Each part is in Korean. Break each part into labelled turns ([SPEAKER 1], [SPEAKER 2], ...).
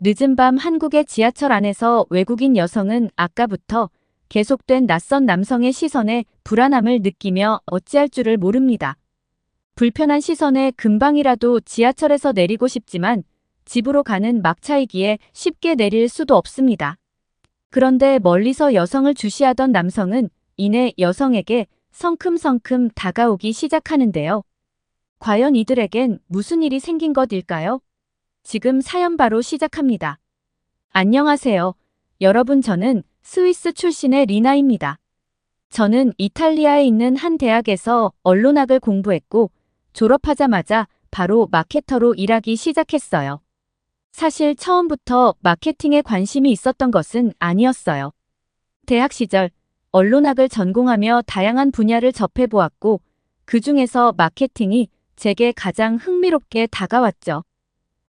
[SPEAKER 1] 늦은 밤 한국의 지하철 안에서 외국인 여성은 아까부터 계속된 낯선 남성의 시선에 불안함을 느끼며 어찌할 줄을 모릅니다. 불편한 시선에 금방이라도 지하철에서 내리고 싶지만 집으로 가는 막차이기에 쉽게 내릴 수도 없습니다. 그런데 멀리서 여성을 주시하던 남성은 이내 여성에게 성큼성큼 다가오기 시작하는데요. 과연 이들에겐 무슨 일이 생긴 것일까요? 지금 사연 바로 시작합니다. 안녕하세요. 여러분, 저는 스위스 출신의 리나입니다. 저는 이탈리아에 있는 한 대학에서 언론학을 공부했고 졸업하자마자 바로 마케터로 일하기 시작했어요. 사실 처음부터 마케팅에 관심이 있었던 것은 아니었어요. 대학 시절 언론학을 전공하며 다양한 분야를 접해보았고 그 중에서 마케팅이 제게 가장 흥미롭게 다가왔죠.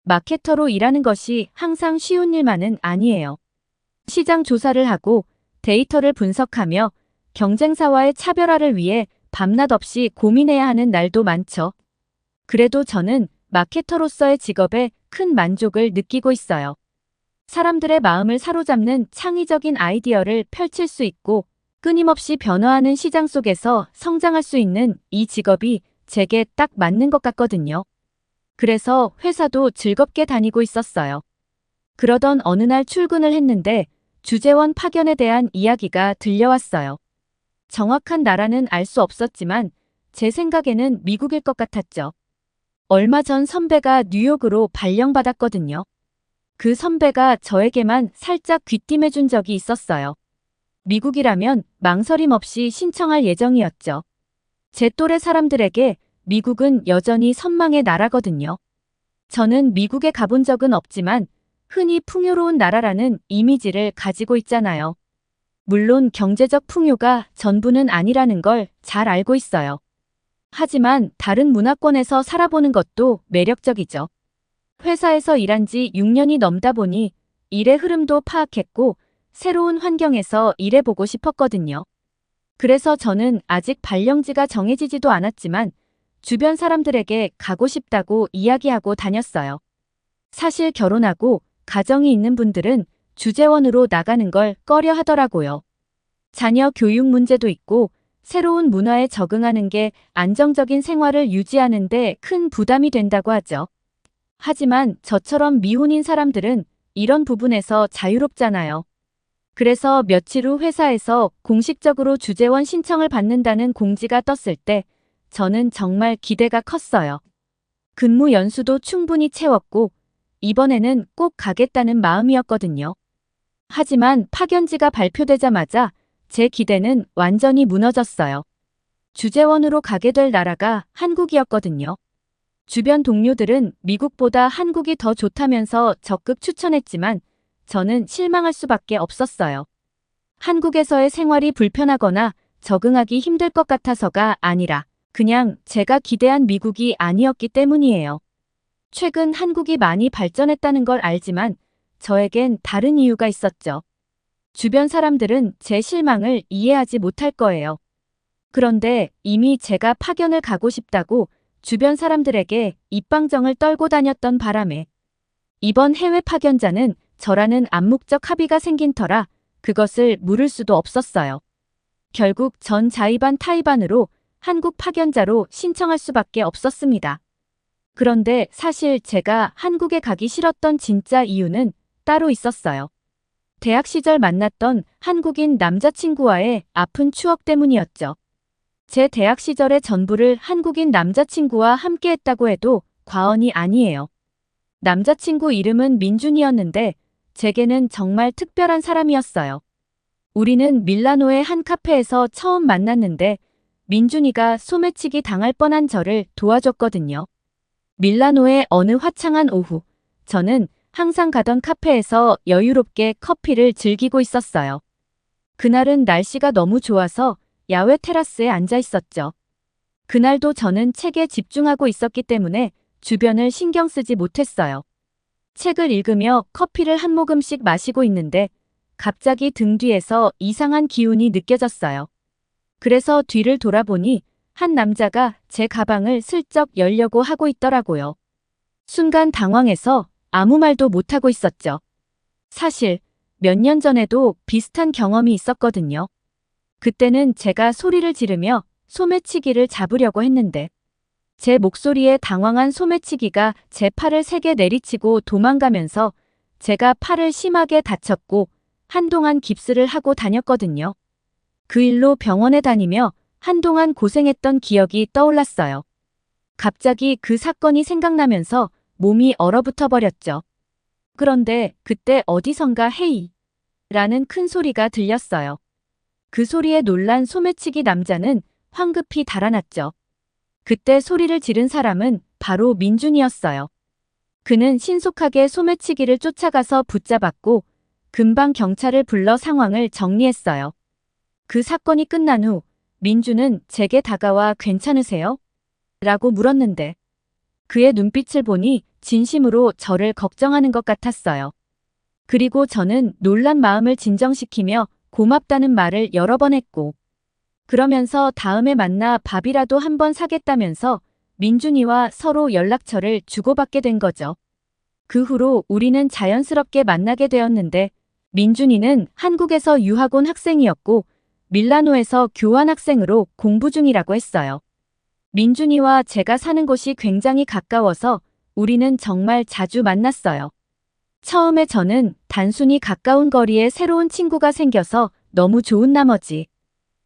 [SPEAKER 1] 마케터로 일하는 것이 항상 쉬운 일만은 아니에요. 시장 조사를 하고 데이터를 분석하며 경쟁사와의 차별화를 위해 밤낮 없이 고민해야 하는 날도 많죠. 그래도 저는 마케터로서의 직업에 큰 만족을 느끼고 있어요. 사람들의 마음을 사로잡는 창의적인 아이디어를 펼칠 수 있고 끊임없이 변화하는 시장 속에서 성장할 수 있는 이 직업이 제게 딱 맞는 것 같거든요. 그래서 회사도 즐겁게 다니고 있었어요. 그러던 어느 날 출근을 했는데 주재원 파견에 대한 이야기가 들려왔어요. 정확한 나라는 알 수 없었지만 제 생각에는 미국일 것 같았죠. 얼마 전 선배가 뉴욕으로 발령받았거든요. 그 선배가 저에게만 살짝 귀띔해준 적이 있었어요. 미국이라면 망설임 없이 신청할 예정이었죠. 제 또래 사람들에게 미국은 여전히 선망의 나라거든요. 저는 미국에 가본 적은 없지만 흔히 풍요로운 나라라는 이미지를 가지고 있잖아요. 물론 경제적 풍요가 전부는 아니라는 걸 잘 알고 있어요. 하지만 다른 문화권에서 살아보는 것도 매력적이죠. 회사에서 일한 지 6년이 넘다 보니 일의 흐름도 파악했고 새로운 환경에서 일해보고 싶었거든요. 그래서 저는 아직 발령지가 정해지지도 않았지만 주변 사람들에게 가고 싶다고 이야기하고 다녔어요. 사실 결혼하고 가정이 있는 분들은 주재원으로 나가는 걸 꺼려 하더라고요. 자녀 교육 문제도 있고 새로운 문화에 적응하는 게 안정적인 생활을 유지하는 데 큰 부담이 된다고 하죠. 하지만 저처럼 미혼인 사람들은 이런 부분에서 자유롭잖아요. 그래서 며칠 후 회사에서 공식적으로 주재원 신청을 받는다는 공지가 떴을 때 저는 정말 기대가 컸어요. 근무 연수도 충분히 채웠고 이번에는 꼭 가겠다는 마음이었거든요. 하지만 파견지가 발표되자마자 제 기대는 완전히 무너졌어요. 주재원으로 가게 될 나라가 한국이었거든요. 주변 동료들은 미국보다 한국이 더 좋다면서 적극 추천했지만 저는 실망할 수밖에 없었어요. 한국에서의 생활이 불편하거나 적응하기 힘들 것 같아서가 아니라 그냥 제가 기대한 미국이 아니었기 때문이에요. 최근 한국이 많이 발전했다는 걸 알지만 저에겐 다른 이유가 있었죠. 주변 사람들은 제 실망을 이해하지 못할 거예요. 그런데 이미 제가 파견을 가고 싶다고 주변 사람들에게 입방정을 떨고 다녔던 바람에 이번 해외 파견자는 저라는 암묵적 합의가 생긴 터라 그것을 물을 수도 없었어요. 결국 전 자의반 타의반으로 한국 파견자로 신청할 수밖에 없었습니다. 그런데 사실 제가 한국에 가기 싫었던 진짜 이유는 따로 있었어요. 대학 시절 만났던 한국인 남자친구와의 아픈 추억 때문이었죠. 제 대학 시절의 전부를 한국인 남자친구와 함께 했다고 해도 과언이 아니에요. 남자친구 이름은 민준이었는데 제게는 정말 특별한 사람이었어요. 우리는 밀라노의 한 카페에서 처음 만났는데 민준이가 소매치기 당할 뻔한 저를 도와줬거든요. 밀라노의 어느 화창한 오후, 저는 항상 가던 카페에서 여유롭게 커피를 즐기고 있었어요. 그날은 날씨가 너무 좋아서 야외 테라스에 앉아 있었죠. 그날도 저는 책에 집중하고 있었기 때문에 주변을 신경 쓰지 못했어요. 책을 읽으며 커피를 한 모금씩 마시고 있는데 갑자기 등 뒤에서 이상한 기운이 느껴졌어요. 그래서 뒤를 돌아보니 한 남자가 제 가방을 슬쩍 열려고 하고 있더라고요. 순간 당황해서 아무 말도 못하고 있었죠. 사실 몇 년 전에도 비슷한 경험이 있었거든요. 그때는 제가 소리를 지르며 소매치기를 잡으려고 했는데 제 목소리에 당황한 소매치기가 제 팔을 세게 내리치고 도망가면서 제가 팔을 심하게 다쳤고 한동안 깁스를 하고 다녔거든요. 그 일로 병원에 다니며 한동안 고생했던 기억이 떠올랐어요. 갑자기 그 사건이 생각나면서 몸이 얼어붙어 버렸죠. 그런데 그때 어디선가 헤이 라는 큰 소리가 들렸어요. 그 소리에 놀란 소매치기 남자는 황급히 달아났죠. 그때 소리를 지른 사람은 바로 민준이었어요. 그는 신속하게 소매치기를 쫓아가서 붙잡았고 금방 경찰을 불러 상황을 정리했어요. 그 사건이 끝난 후 민준은 제게 다가와 괜찮으세요? 라고 물었는데 그의 눈빛을 보니 진심으로 저를 걱정하는 것 같았어요. 그리고 저는 놀란 마음을 진정시키며 고맙다는 말을 여러 번 했고 그러면서 다음에 만나 밥이라도 한번 사겠다면서 민준이와 서로 연락처를 주고받게 된 거죠. 그 후로 우리는 자연스럽게 만나게 되었는데 민준이는 한국에서 유학 온 학생이었고 밀라노에서 교환학생으로 공부 중이라고 했어요. 민준이와 제가 사는 곳이 굉장히 가까워서 우리는 정말 자주 만났어요. 처음에 저는 단순히 가까운 거리에 새로운 친구가 생겨서 너무 좋은 나머지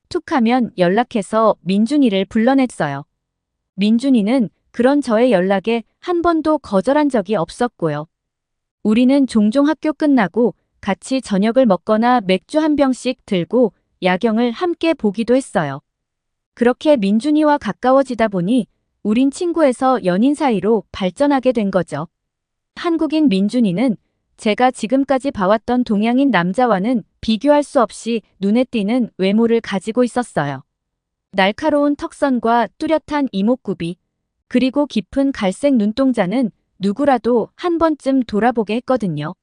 [SPEAKER 1] 툭하면 연락해서 민준이를 불러냈어요. 민준이는 그런 저의 연락에 한 번도 거절한 적이 없었고요. 우리는 종종 학교 끝나고 같이 저녁을 먹거나 맥주 한 병씩 들고 야경을 함께 보기도 했어요. 그렇게 민준이와 가까워지다 보니 우린 친구에서 연인 사이로 발전하게 된 거죠. 한국인 민준이는 제가 지금까지 봐왔던 동양인 남자와는 비교할 수 없이 눈에 띄는 외모를 가지고 있었어요. 날카로운 턱선과 뚜렷한 이목구비, 그리고 깊은 갈색 눈동자는 누구라도 한 번쯤 돌아보게 했거든요.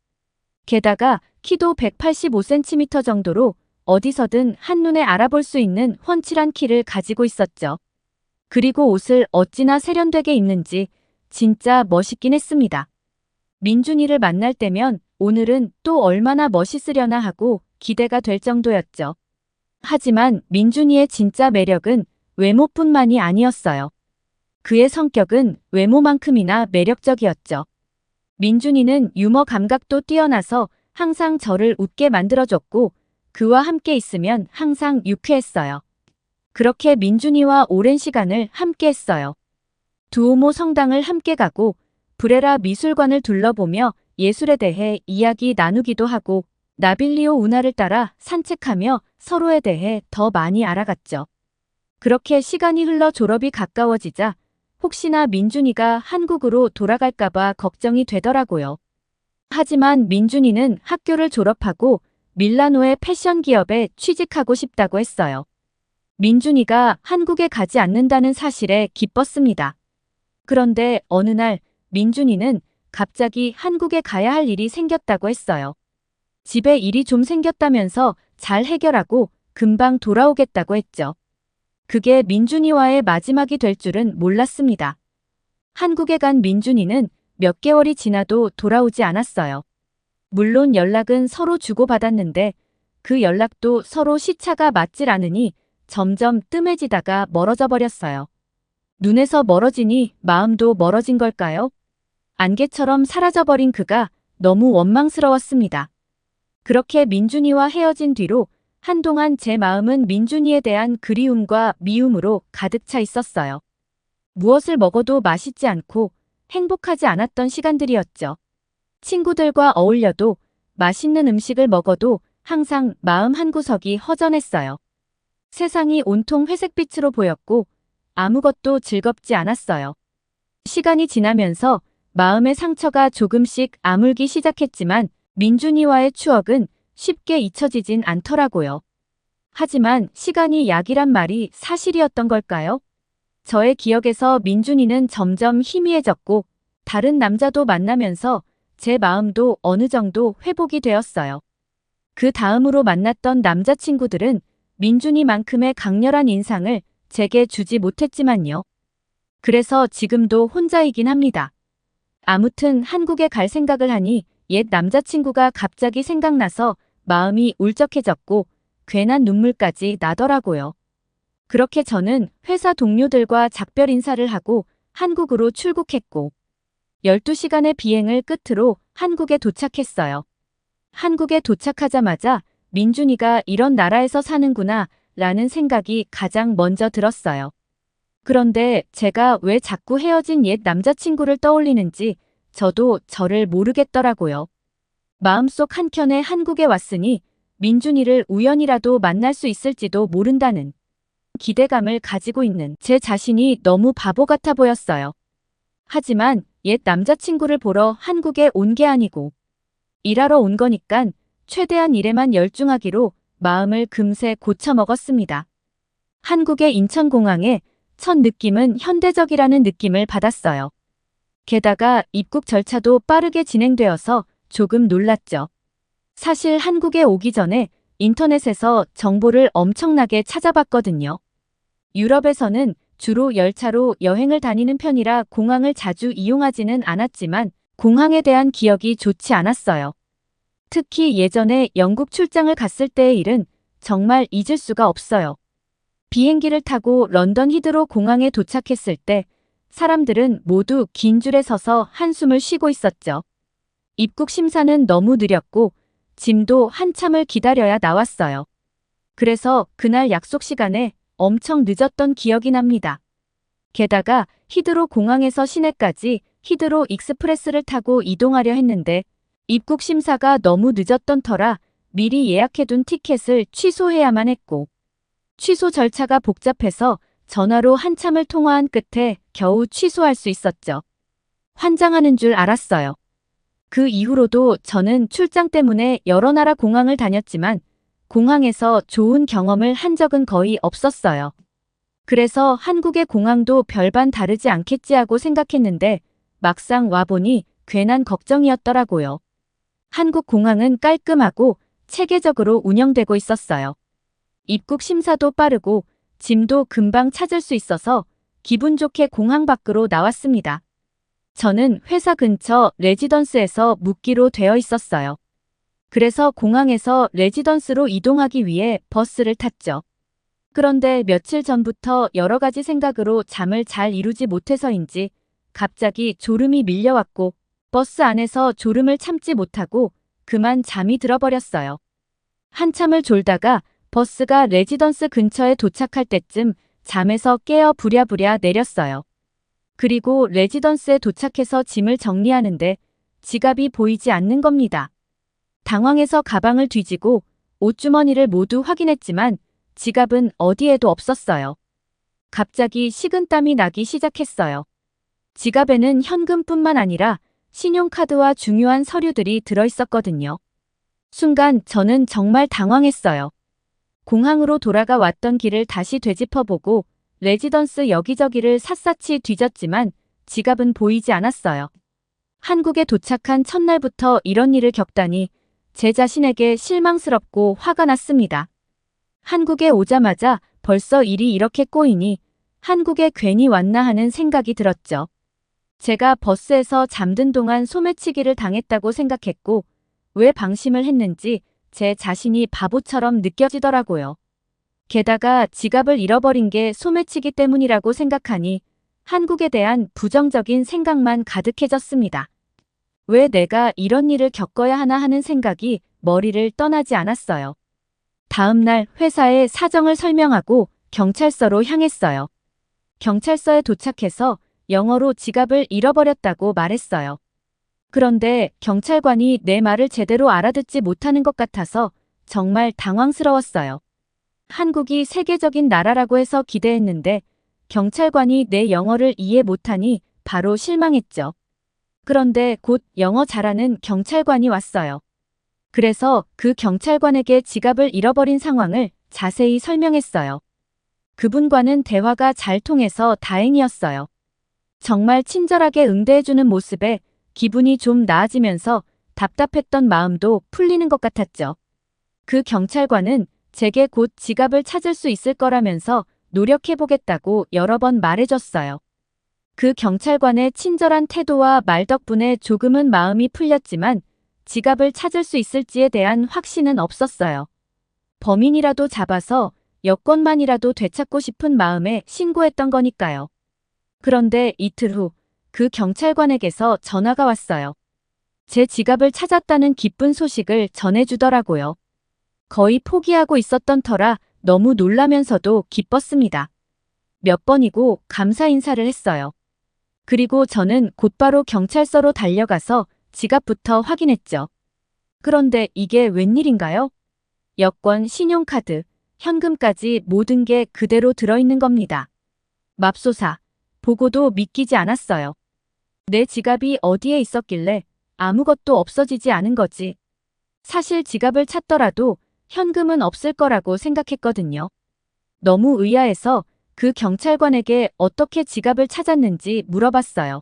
[SPEAKER 1] 게다가 키도 185cm 정도로 어디서든 한눈에 알아볼 수 있는 훤칠한 키를 가지고 있었죠. 그리고 옷을 어찌나 세련되게 입는지 진짜 멋있긴 했습니다. 민준이를 만날 때면 오늘은 또 얼마나 멋있으려나 하고 기대가 될 정도였죠. 하지만 민준이의 진짜 매력은 외모뿐만이 아니었어요. 그의 성격은 외모만큼이나 매력적이었죠. 민준이는 유머 감각도 뛰어나서 항상 저를 웃게 만들어줬고 그와 함께 있으면 항상 유쾌했어요. 그렇게 민준이와 오랜 시간을 함께 했어요. 두오모 성당을 함께 가고 브레라 미술관을 둘러보며 예술에 대해 이야기 나누기도 하고 나빌리오 운하를 따라 산책하며 서로에 대해 더 많이 알아갔죠. 그렇게 시간이 흘러 졸업이 가까워지자 혹시나 민준이가 한국으로 돌아갈까봐 걱정이 되더라고요. 하지만 민준이는 학교를 졸업하고 밀라노의 패션 기업에 취직하고 싶다고 했어요. 민준이가 한국에 가지 않는다는 사실에 기뻤습니다. 그런데 어느 날 민준이는 갑자기 한국에 가야 할 일이 생겼다고 했어요. 집에 일이 좀 생겼다면서 잘 해결하고 금방 돌아오겠다고 했죠. 그게 민준이와의 마지막이 될 줄은 몰랐습니다. 한국에 간 민준이는 몇 개월이 지나도 돌아오지 않았어요. 물론 연락은 서로 주고받았는데 그 연락도 서로 시차가 맞질 않으니 점점 뜸해지다가 멀어져 버렸어요. 눈에서 멀어지니 마음도 멀어진 걸까요? 안개처럼 사라져버린 그가 너무 원망스러웠습니다. 그렇게 민준이와 헤어진 뒤로 한동안 제 마음은 민준이에 대한 그리움과 미움으로 가득 차 있었어요. 무엇을 먹어도 맛있지 않고 행복하지 않았던 시간들이었죠. 친구들과 어울려도 맛있는 음식을 먹어도 항상 마음 한구석이 허전했어요. 세상이 온통 회색빛으로 보였고 아무것도 즐겁지 않았어요. 시간이 지나면서 마음의 상처가 조금씩 아물기 시작했지만 민준이와의 추억은 쉽게 잊혀지진 않더라고요. 하지만 시간이 약이란 말이 사실이었던 걸까요? 저의 기억에서 민준이는 점점 희미해졌고 다른 남자도 만나면서 제 마음도 어느 정도 회복이 되었어요. 그 다음으로 만났던 남자친구들은 민준이만큼의 강렬한 인상을 제게 주지 못했지만요. 그래서 지금도 혼자이긴 합니다. 아무튼 한국에 갈 생각을 하니 옛 남자친구가 갑자기 생각나서 마음이 울적해졌고 괜한 눈물까지 나더라고요. 그렇게 저는 회사 동료들과 작별 인사를 하고 한국으로 출국했고 12시간의 비행을 끝으로 한국에 도착했어요. 한국에 도착하자마자 민준이가 이런 나라에서 사는구나 라는 생각이 가장 먼저 들었어요. 그런데 제가 왜 자꾸 헤어진 옛 남자친구를 떠올리는지 저도 저를 모르겠더라고요. 마음속 한켠에 한국에 왔으니 민준이를 우연이라도 만날 수 있을지도 모른다는 기대감을 가지고 있는 제 자신이 너무 바보 같아 보였어요. 하지만 옛 남자친구를 보러 한국에 온 게 아니고 일하러 온 거니깐 최대한 일에만 열중하기로 마음을 금세 고쳐먹었습니다. 한국의 인천공항에 첫 느낌은 현대적이라는 느낌을 받았어요. 게다가 입국 절차도 빠르게 진행되어서 조금 놀랐죠. 사실 한국에 오기 전에 인터넷에서 정보를 엄청나게 찾아봤거든요. 유럽에서는 주로 열차로 여행을 다니는 편이라 공항을 자주 이용하지는 않았지만 공항에 대한 기억이 좋지 않았어요. 특히 예전에 영국 출장을 갔을 때의 일은 정말 잊을 수가 없어요. 비행기를 타고 런던 히드로 공항에 도착했을 때 사람들은 모두 긴 줄에 서서 한숨을 쉬고 있었죠. 입국 심사는 너무 느렸고 짐도 한참을 기다려야 나왔어요. 그래서 그날 약속 시간에 엄청 늦었던 기억이 납니다. 게다가 히드로 공항에서 시내까지 히드로 익스프레스를 타고 이동하려 했는데 입국 심사가 너무 늦었던 터라 미리 예약해둔 티켓을 취소해야만 했고 취소 절차가 복잡해서 전화로 한참을 통화한 끝에 겨우 취소할 수 있었죠. 환장하는 줄 알았어요. 그 이후로도 저는 출장 때문에 여러 나라 공항을 다녔지만 공항에서 좋은 경험을 한 적은 거의 없었어요. 그래서 한국의 공항도 별반 다르지 않겠지 하고 생각했는데 막상 와보니 괜한 걱정이었더라고요. 한국 공항은 깔끔하고 체계적으로 운영되고 있었어요. 입국 심사도 빠르고 짐도 금방 찾을 수 있어서 기분 좋게 공항 밖으로 나왔습니다. 저는 회사 근처 레지던스에서 묵기로 되어 있었어요. 그래서 공항에서 레지던스로 이동하기 위해 버스를 탔죠. 그런데 며칠 전부터 여러 가지 생각으로 잠을 잘 이루지 못해서인지 갑자기 졸음이 밀려왔고 버스 안에서 졸음을 참지 못하고 그만 잠이 들어버렸어요. 한참을 졸다가 버스가 레지던스 근처에 도착할 때쯤 잠에서 깨어 부랴부랴 내렸어요. 그리고 레지던스에 도착해서 짐을 정리하는데 지갑이 보이지 않는 겁니다. 당황해서 가방을 뒤지고 옷주머니를 모두 확인했지만 지갑은 어디에도 없었어요. 갑자기 식은땀이 나기 시작했어요. 지갑에는 현금뿐만 아니라 신용카드와 중요한 서류들이 들어있었거든요. 순간 저는 정말 당황했어요. 공항으로 돌아가 왔던 길을 다시 되짚어보고 레지던스 여기저기를 샅샅이 뒤졌지만 지갑은 보이지 않았어요. 한국에 도착한 첫날부터 이런 일을 겪다니 제 자신에게 실망스럽고 화가 났습니다. 한국에 오자마자 벌써 일이 이렇게 꼬이니 한국에 괜히 왔나 하는 생각이 들었죠. 제가 버스에서 잠든 동안 소매치기를 당했다고 생각했고 왜 방심을 했는지 제 자신이 바보처럼 느껴지더라고요. 게다가 지갑을 잃어버린 게 소매치기 때문이라고 생각하니 한국에 대한 부정적인 생각만 가득해졌습니다. 왜 내가 이런 일을 겪어야 하나 하는 생각이 머리를 떠나지 않았어요. 다음 날 회사에 사정을 설명하고 경찰서로 향했어요. 경찰서에 도착해서 영어로 지갑을 잃어버렸다고 말했어요. 그런데 경찰관이 내 말을 제대로 알아듣지 못하는 것 같아서 정말 당황스러웠어요. 한국이 세계적인 나라라고 해서 기대했는데 경찰관이 내 영어를 이해 못하니 바로 실망했죠. 그런데 곧 영어 잘하는 경찰관이 왔어요. 그래서 그 경찰관에게 지갑을 잃어버린 상황을 자세히 설명했어요. 그분과는 대화가 잘 통해서 다행이었어요. 정말 친절하게 응대해주는 모습에 기분이 좀 나아지면서 답답했던 마음도 풀리는 것 같았죠. 그 경찰관은 제게 곧 지갑을 찾을 수 있을 거라면서 노력해보겠다고 여러 번 말해줬어요. 그 경찰관의 친절한 태도와 말 덕분에 조금은 마음이 풀렸지만 지갑을 찾을 수 있을지에 대한 확신은 없었어요. 범인이라도 잡아서 여권만이라도 되찾고 싶은 마음에 신고했던 거니까요. 그런데 이틀 후 그 경찰관에게서 전화가 왔어요. 제 지갑을 찾았다는 기쁜 소식을 전해주더라고요. 거의 포기하고 있었던 터라 너무 놀라면서도 기뻤습니다. 몇 번이고 감사 인사를 했어요. 그리고 저는 곧바로 경찰서로 달려가서 지갑부터 확인했죠. 그런데 이게 웬일인가요? 여권, 신용카드, 현금까지 모든 게 그대로 들어있는 겁니다. 맙소사, 보고도 믿기지 않았어요. 내 지갑이 어디에 있었길래 아무것도 없어지지 않은 거지. 사실 지갑을 찾더라도 현금은 없을 거라고 생각했거든요. 너무 의아해서 그 경찰관에게 어떻게 지갑을 찾았는지 물어봤어요.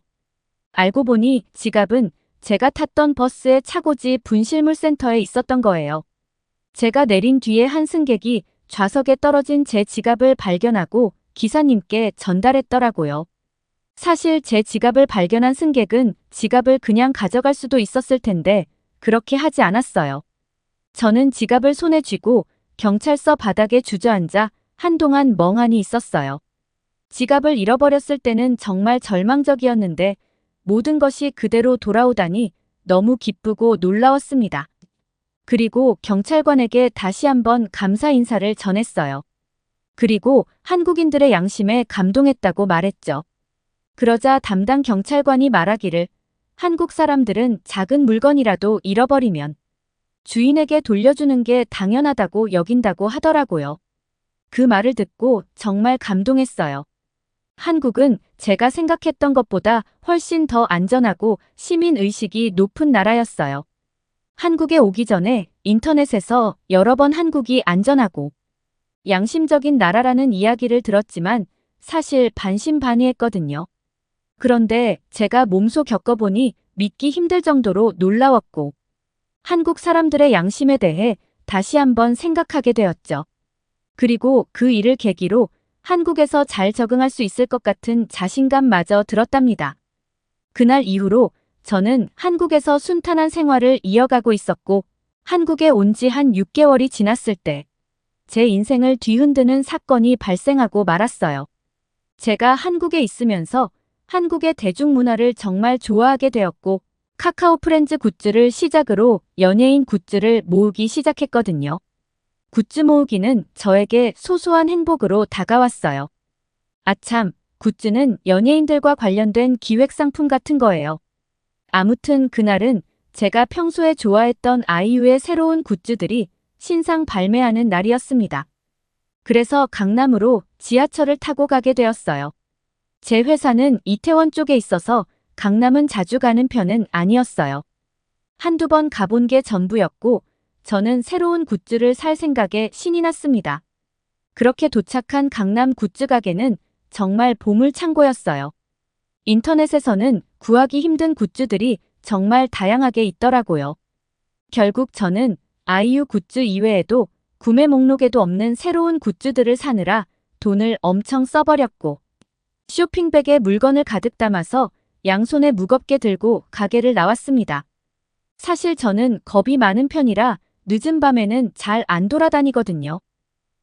[SPEAKER 1] 알고 보니 지갑은 제가 탔던 버스의 차고지 분실물센터에 있었던 거예요. 제가 내린 뒤에 한 승객이 좌석에 떨어진 제 지갑을 발견하고 기사님께 전달했더라고요. 사실 제 지갑을 발견한 승객은 지갑을 그냥 가져갈 수도 있었을 텐데 그렇게 하지 않았어요. 저는 지갑을 손에 쥐고 경찰서 바닥에 주저앉아 한동안 멍하니 있었어요. 지갑을 잃어버렸을 때는 정말 절망적이었는데 모든 것이 그대로 돌아오다니 너무 기쁘고 놀라웠습니다. 그리고 경찰관에게 다시 한번 감사 인사를 전했어요. 그리고 한국인들의 양심에 감동했다고 말했죠. 그러자 담당 경찰관이 말하기를 한국 사람들은 작은 물건이라도 잃어버리면 주인에게 돌려주는 게 당연하다고 여긴다고 하더라고요. 그 말을 듣고 정말 감동했어요. 한국은 제가 생각했던 것보다 훨씬 더 안전하고 시민의식이 높은 나라였어요. 한국에 오기 전에 인터넷에서 여러 번 한국이 안전하고 양심적인 나라라는 이야기를 들었지만 사실 반신반의했거든요. 그런데 제가 몸소 겪어보니 믿기 힘들 정도로 놀라웠고 한국 사람들의 양심에 대해 다시 한번 생각하게 되었죠. 그리고 그 일을 계기로 한국에서 잘 적응할 수 있을 것 같은 자신감마저 들었답니다. 그날 이후로 저는 한국에서 순탄한 생활을 이어가고 있었고 한국에 온 지 한 6개월이 지났을 때 제 인생을 뒤흔드는 사건이 발생하고 말았어요. 제가 한국에 있으면서 한국의 대중문화를 정말 좋아하게 되었고 카카오 프렌즈 굿즈를 시작으로 연예인 굿즈를 모으기 시작했거든요. 굿즈 모으기는 저에게 소소한 행복으로 다가왔어요. 아참, 굿즈는 연예인들과 관련된 기획상품 같은 거예요. 아무튼 그날은 제가 평소에 좋아했던 아이유의 새로운 굿즈들이 신상 발매하는 날이었습니다. 그래서 강남으로 지하철을 타고 가게 되었어요. 제 회사는 이태원 쪽에 있어서 강남은 자주 가는 편은 아니었어요. 한두 번 가본 게 전부였고 저는 새로운 굿즈를 살 생각에 신이 났습니다. 그렇게 도착한 강남 굿즈 가게는 정말 보물창고였어요. 인터넷에서는 구하기 힘든 굿즈들이 정말 다양하게 있더라고요. 결국 저는 아이유 굿즈 이외에도 구매 목록에도 없는 새로운 굿즈들을 사느라 돈을 엄청 써버렸고 쇼핑백에 물건을 가득 담아서 양손에 무겁게 들고 가게를 나왔습니다. 사실 저는 겁이 많은 편이라 늦은 밤에는 잘 안 돌아다니거든요.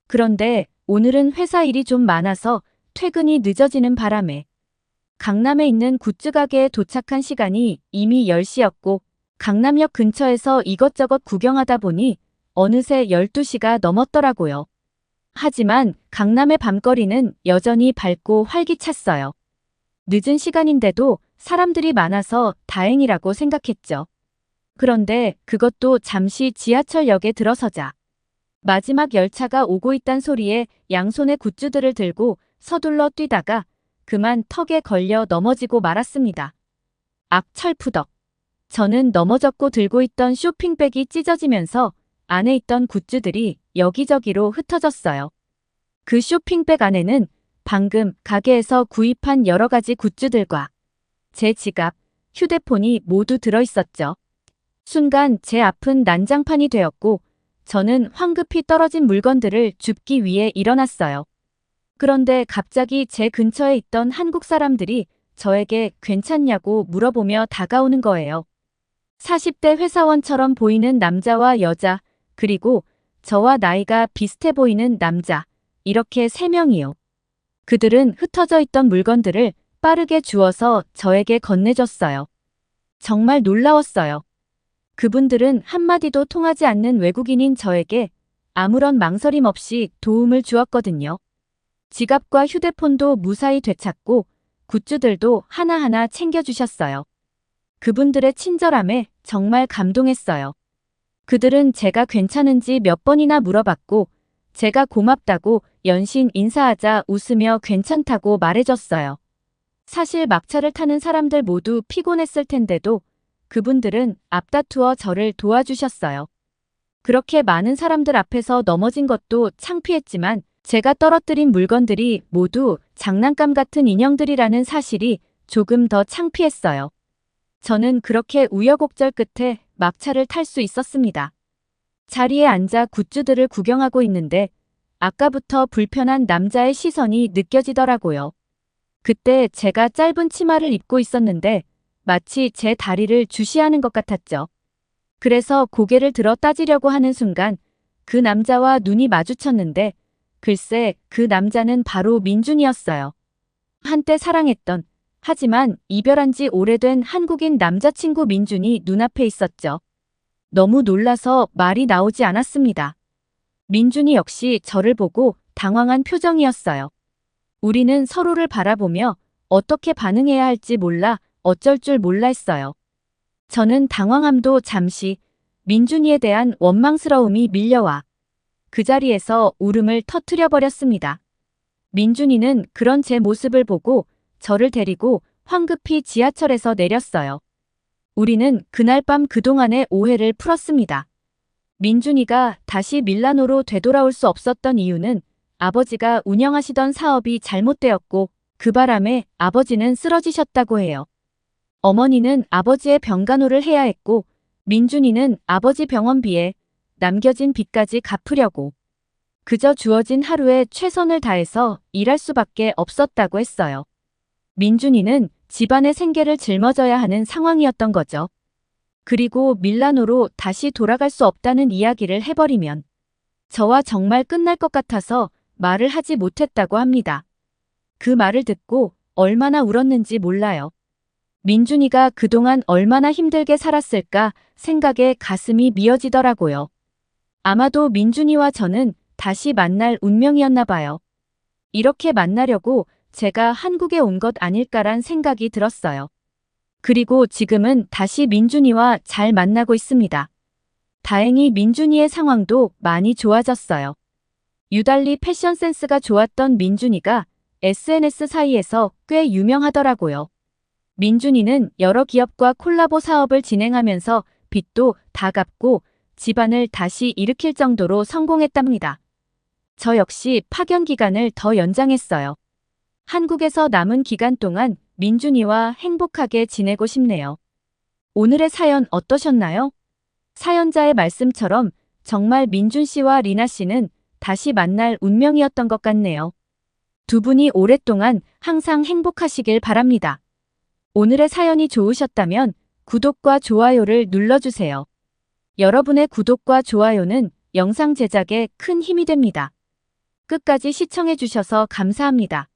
[SPEAKER 1] 그런데 오늘은 회사 일이 좀 많아서 퇴근이 늦어지는 바람에 강남에 있는 굿즈 가게에 도착한 시간이 이미 10시였고 강남역 근처에서 이것저것 구경하다 보니 어느새 12시가 넘었더라고요. 하지만 강남의 밤거리는 여전히 밝고 활기찼어요. 늦은 시간인데도 사람들이 많아서 다행이라고 생각했죠. 그런데 그것도 잠시 지하철역에 들어서자 마지막 열차가 오고 있단 소리에 양손에 굿즈들을 들고 서둘러 뛰다가 그만 턱에 걸려 넘어지고 말았습니다. 악철푸덕. 저는 넘어졌고 들고 있던 쇼핑백이 찢어지면서 안에 있던 굿즈들이 여기저기로 흩어졌어요. 그 쇼핑백 안에는 방금 가게에서 구입한 여러 가지 굿즈들과 제 지갑, 휴대폰이 모두 들어있었죠. 순간 제 앞은 난장판이 되었고 저는 황급히 떨어진 물건들을 줍기 위해 일어났어요. 그런데 갑자기 제 근처에 있던 한국 사람들이 저에게 괜찮냐고 물어보며 다가오는 거예요. 40대 회사원처럼 보이는 남자와 여자, 그리고 저와 나이가 비슷해 보이는 남자, 이렇게 3명이요. 그들은 흩어져 있던 물건들을 빠르게 주워서 저에게 건네줬어요. 정말 놀라웠어요. 그분들은 한마디도 통하지 않는 외국인인 저에게 아무런 망설임 없이 도움을 주었거든요. 지갑과 휴대폰도 무사히 되찾고 굿즈들도 하나하나 챙겨주셨어요. 그분들의 친절함에 정말 감동했어요. 그들은 제가 괜찮은지 몇 번이나 물어봤고 제가 고맙다고 연신 인사하자 웃으며 괜찮다고 말해줬어요. 사실 막차를 타는 사람들 모두 피곤했을 텐데도 그분들은 앞다투어 저를 도와주셨어요. 그렇게 많은 사람들 앞에서 넘어진 것도 창피했지만 제가 떨어뜨린 물건들이 모두 장난감 같은 인형들이라는 사실이 조금 더 창피했어요. 저는 그렇게 우여곡절 끝에 막차를 탈 수 있었습니다. 자리에 앉아 굿즈들을 구경하고 있는데 아까부터 불편한 남자의 시선이 느껴지더라고요. 그때 제가 짧은 치마를 입고 있었는데 마치 제 다리를 주시하는 것 같았죠. 그래서 고개를 들어 따지려고 하는 순간 그 남자와 눈이 마주쳤는데 글쎄 그 남자는 바로 민준이었어요. 한때 사랑했던, 하지만 이별한 지 오래된 한국인 남자친구 민준이 눈앞에 있었죠. 너무 놀라서 말이 나오지 않았습니다. 민준이 역시 저를 보고 당황한 표정이었어요. 우리는 서로를 바라보며 어떻게 반응해야 할지 몰라 어쩔 줄 몰라 했어요. 저는 당황함도 잠시, 민준이에 대한 원망스러움이 밀려와 그 자리에서 울음을 터뜨려 버렸습니다. 민준이는 그런 제 모습을 보고 저를 데리고 황급히 지하철에서 내렸어요. 우리는 그날 밤 그동안의 오해를 풀었습니다. 민준이가 다시 밀라노로 되돌아올 수 없었던 이유는 아버지가 운영하시던 사업이 잘못되었고 그 바람에 아버지는 쓰러지셨다고 해요. 어머니는 아버지의 병간호를 해야 했고 민준이는 아버지 병원비에 남겨진 빚까지 갚으려고 그저 주어진 하루에 최선을 다해서 일할 수밖에 없었다고 했어요. 민준이는 집안의 생계를 짊어져야 하는 상황이었던 거죠. 그리고 밀라노로 다시 돌아갈 수 없다는 이야기를 해버리면 저와 정말 끝날 것 같아서 말을 하지 못했다고 합니다. 그 말을 듣고 얼마나 울었는지 몰라요. 민준이가 그동안 얼마나 힘들게 살았을까 생각에 가슴이 미어지더라고요. 아마도 민준이와 저는 다시 만날 운명이었나 봐요. 이렇게 만나려고 제가 한국에 온 것 아닐까란 생각이 들었어요. 그리고 지금은 다시 민준이와 잘 만나고 있습니다. 다행히 민준이의 상황도 많이 좋아졌어요. 유달리 패션 센스가 좋았던 민준이가 SNS 사이에서 꽤 유명하더라고요. 민준이는 여러 기업과 콜라보 사업을 진행하면서 빚도 다 갚고 집안을 다시 일으킬 정도로 성공했답니다. 저 역시 파견 기간을 더 연장했어요. 한국에서 남은 기간 동안 민준이와 행복하게 지내고 싶네요. 오늘의 사연 어떠셨나요? 사연자의 말씀처럼 정말 민준 씨와 리나 씨는 다시 만날 운명이었던 것 같네요. 두 분이 오랫동안 항상 행복하시길 바랍니다. 오늘의 사연이 좋으셨다면 구독과 좋아요를 눌러주세요. 여러분의 구독과 좋아요는 영상 제작에 큰 힘이 됩니다. 끝까지 시청해주셔서 감사합니다.